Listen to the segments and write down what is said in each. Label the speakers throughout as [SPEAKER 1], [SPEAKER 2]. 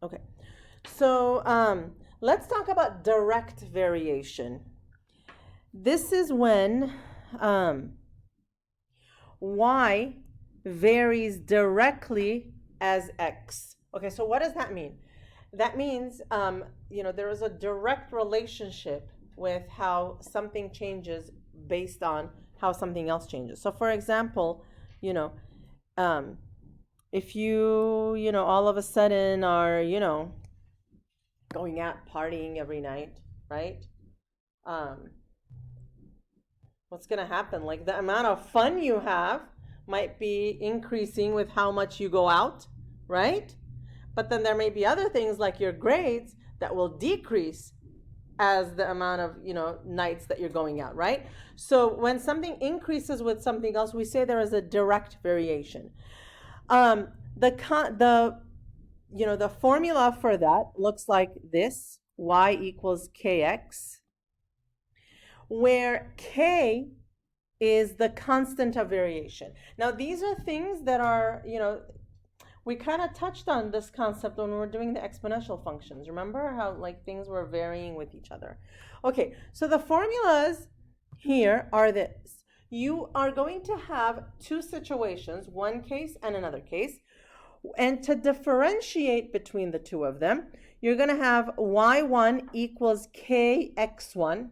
[SPEAKER 1] Okay. So let's talk about direct variation. This is when y varies directly as x. Okay, so what does that mean? That means, there is a direct relationship with how something changes based on how something else changes. So, for example, you know, um, if all of a sudden are, going out partying every night, right? Um, what's going to happen? Like the amount of fun you have might be increasing with how much you go out, right? But then there may be other things like your grades that will decrease as the amount of nights that you're going out, right? So when something increases with something else, we say there is a direct variation. The formula for that looks like this: y equals kx, where k is the constant of variation. Now these are things that are, we kind of touched on this concept when we were doing the exponential functions. Remember how like things were varying with each other? Okay, so the formulas here are this. You are going to have two situations, one case and another case. And to differentiate between the two of them, you're going to have y1 equals kx1.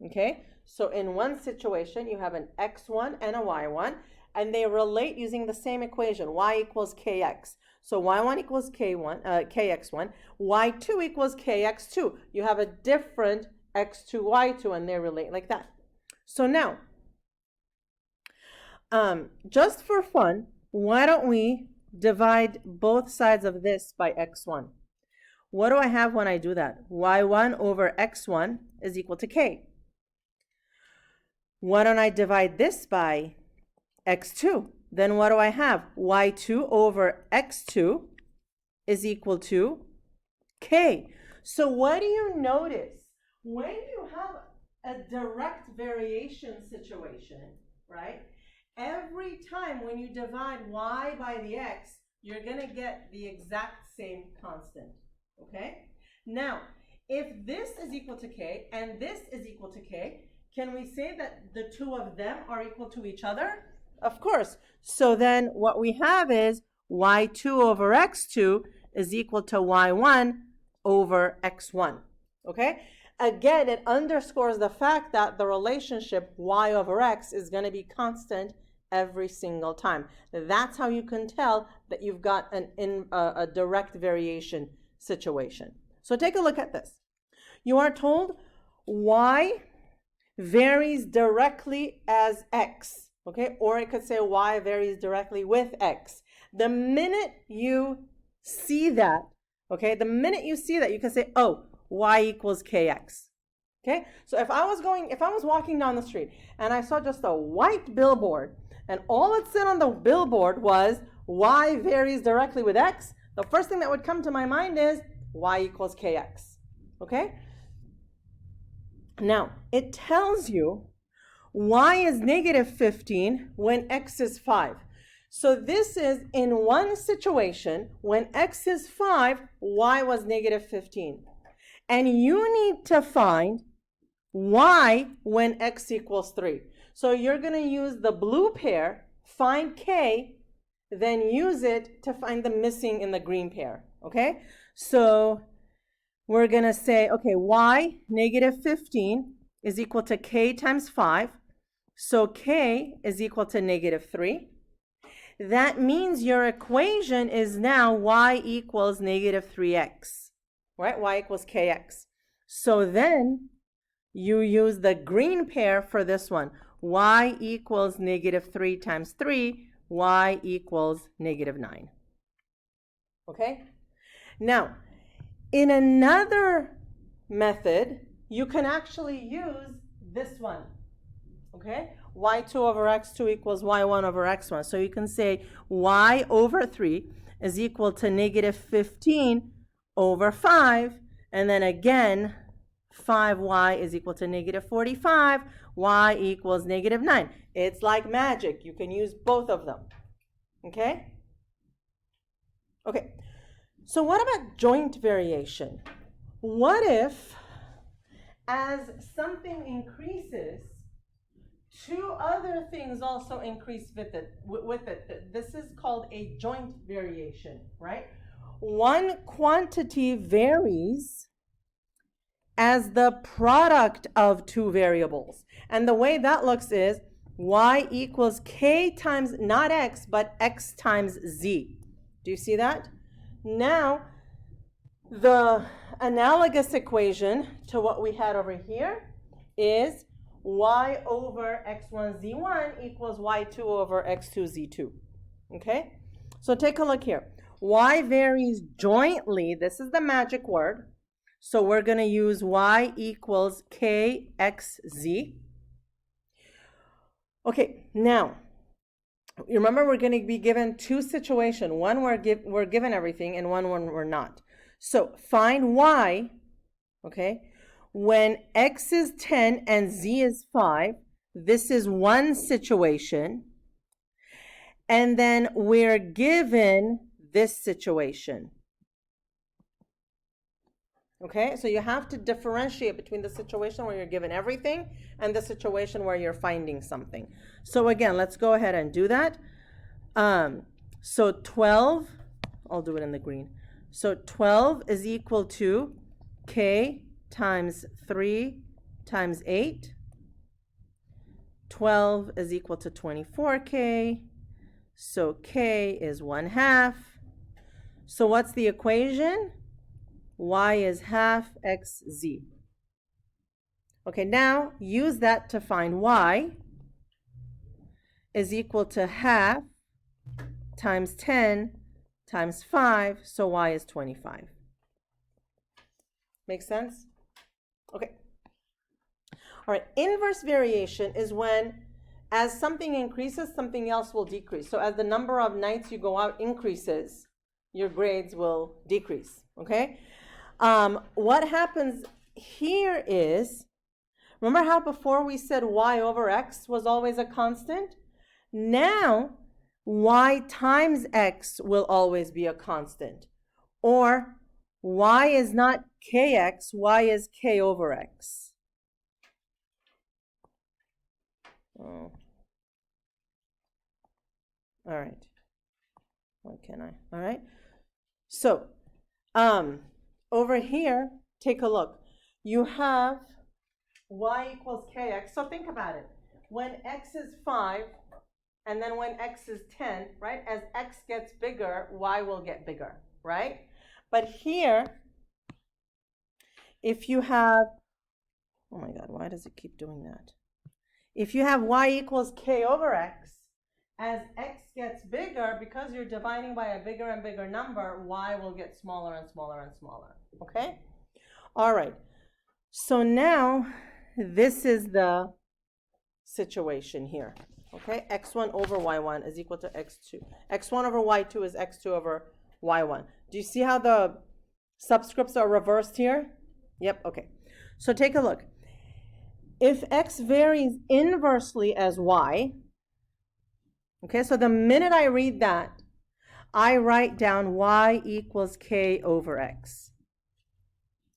[SPEAKER 1] Okay, so in one situation, you have an x1 and a y1, and they relate using the same equation, y equals kx. So y1 equals kx1, y2 equals kx2. You have a different x2, y2, and they relate like that. So now, just for fun, why don't we divide both sides of this by x1? What do I have when I do that? y1 over x1 is equal to k. Why don't I divide this by x2? Then what do I have? y2 over x2 is equal to k. So what do you notice? When you have a direct variation situation, right? Every time when you divide y by the x, you're going to get the exact same constant, okay? Now, if this is equal to k and this is equal to k, can we say that the two of them are equal to each other? Of course. So then what we have is y2 over x2 is equal to y1 over x1, okay? Again, it underscores the fact that the relationship y over x is going to be constant every single time. That's how you can tell that you've got a direct variation situation. So take a look at this. You are told y varies directly as x, okay? Or it could say y varies directly with x. The minute you see that, okay, the minute you see that, you can say, oh, y equals kx. Okay, so if I was walking down the street and I saw just a white billboard and all it said on the billboard was y varies directly with x, the first thing that would come to my mind is y equals kx. Okay? Now, it tells you y is negative 15 when x is 5. So this is in one situation, when x is 5, y was negative 15. And you need to find y when x equals 3. So you're going to use the blue pair, find k, then use it to find the missing in the green pair, okay? So we're going to say, okay, y negative 15 is equal to k times 5. So k is equal to negative 3. That means your equation is now y equals negative 3x, right? Y equals kx. So then you use the green pair for this one. Y equals negative 3 times 3. Y equals negative 9. Okay? Now, in another method, you can actually use this one. Okay? y2 over x2 equals y1 over x1. So you can say y over 3 is equal to negative 15 over 5. And then again, 5y is equal to negative 45. Y equals negative 9. It's like magic. You can use both of them. Okay? Okay. So what about joint variation? What if, as something increases, two other things also increase with it? This is called a joint variation, right? One quantity varies as the product of two variables. And the way that looks is y equals k times not x, but x times z. Do you see that? Now, the analogous equation to what we had over here is y over x1 z1 equals y2 over x2 z2. Okay? So take a look here. Y varies jointly. This is the magic word. So we're going to use y equals kxz. Okay, now, you remember we're going to be given two situations. One we're given everything, and one we're not. So find y, okay, when x is 10 and z is 5. This is one situation. And then we're given this situation. Okay, so you have to differentiate between the situation where you're given everything and the situation where you're finding something. So again, let's go ahead and do that. So 12, I'll do it in the green. So 12 is equal to k times 3 times 8. 12 is equal to 24k. So k is 1/2. So what's the equation? Y is half xz. Okay, now use that to find y is equal to half times 10 times 5, so y is 25. Make sense? Okay. All right, inverse variation is when as something increases, something else will decrease. So as the number of nights you go out increases, your grades will decrease, okay? What happens here is, remember how before we said y over x was always a constant? Now, y times x will always be a constant. Or y is not kx, y is k over x. Oh. All right. What can I? All right. So, over here, take a look. You have y equals kx. So think about it. When x is 5, and then when x is 10, right? As x gets bigger, y will get bigger, right? But here, if you have, oh my God, why does it keep doing that? If you have y equals k over x, as x gets bigger, because you're dividing by a bigger and bigger number, y will get smaller and smaller and smaller, okay? All right, so now this is the situation here, okay? x1 over y1 is equal to x2. x1 over y2 is x2 over y1. Do you see how the subscripts are reversed here? Yep, okay. So take a look. If x varies inversely as y, okay, so the minute I read that, I write down y equals k over x.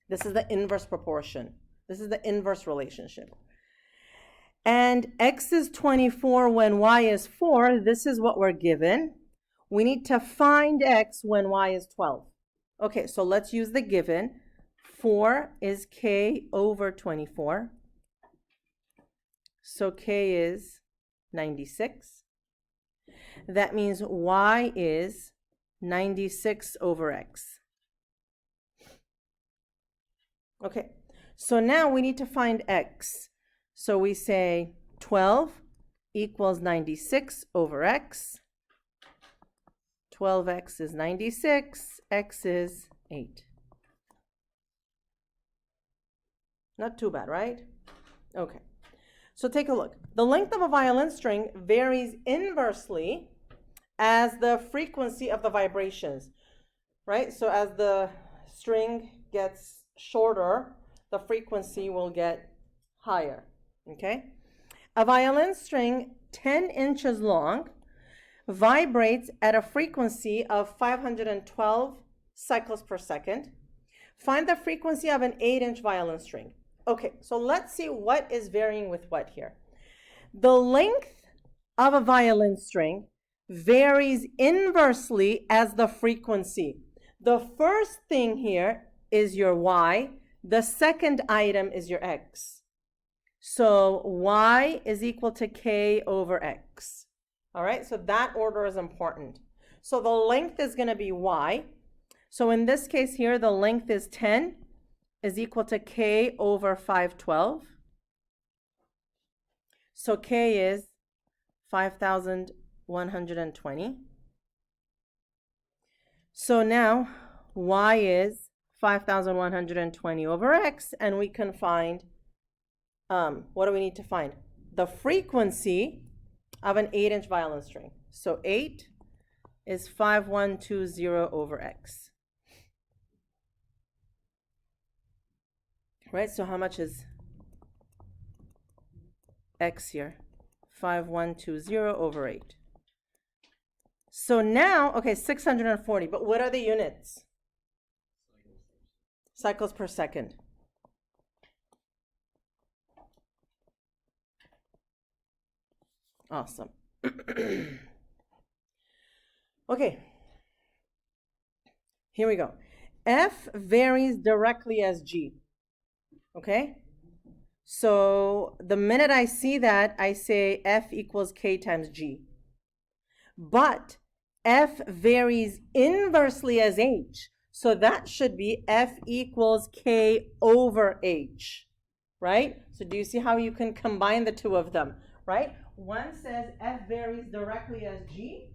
[SPEAKER 1] This is the inverse proportion. This is the inverse relationship. And x is 24 when y is 4. This is what we're given. We need to find x when y is 12. Okay, so let's use the given. 4 is k over 24. So k is 96. That means y is 96 over x. Okay, so now we need to find x. So we say 12 equals 96 over x. 12x is 96, x is 8. Not too bad, right? Okay. So take a look. The length of a violin string varies inversely as the frequency of the vibrations, right? So as the string gets shorter, the frequency will get higher, okay? A violin string 10 inches long vibrates at a frequency of 512 cycles per second. Find the frequency of an 8-inch violin string. Okay, so let's see what is varying with what here. The length of a violin string varies inversely as the frequency. The first thing here is your Y. The second item is your X. So Y is equal to K over X. All right, so that order is important. So the length is going to be Y. So in this case here, the length is 10 is equal to K over 512. So K is 5,120. So now Y is 5,120 over X, and we can find, what do we need to find? The frequency of an 8-inch violin string. So 8 is 5120 over X. Right, so how much is X here? 5120 over 8. So now, okay, 640, but what are the units? Cycles per second. Awesome. Okay, here we go. F varies directly as G. Okay, so the minute I see that, I say F equals K times G. But F varies inversely as H. So that should be F equals K over H, right? So do you see how you can combine the two of them, right? One says F varies directly as G,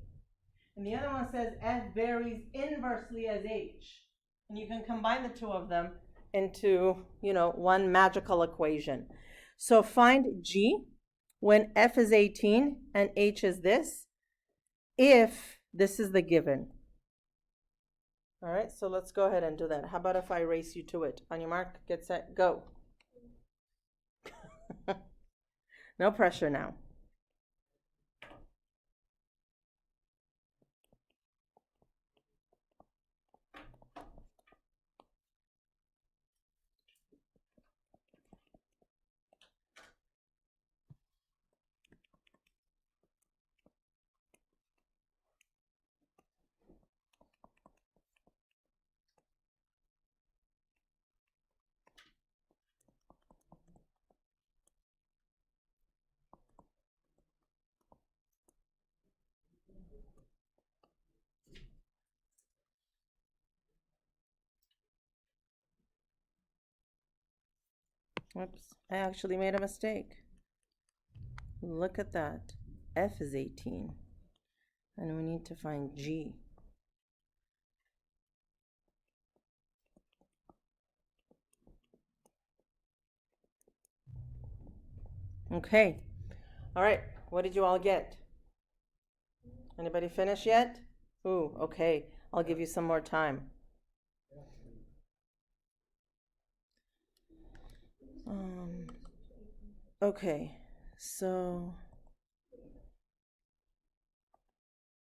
[SPEAKER 1] and the other one says F varies inversely as H. And you can combine the two of them into, one magical equation. So find G when F is 18 and H is this, if this is the given. All right, so let's go ahead and do that. How about if I race you to it? On your mark, get set, go. No pressure now. Whoops, I actually made a mistake. Look at that. F is 18. And we need to find G. Okay. All right. What did you all get? Anybody finish yet? Ooh, okay. I'll give you some more time. Okay. So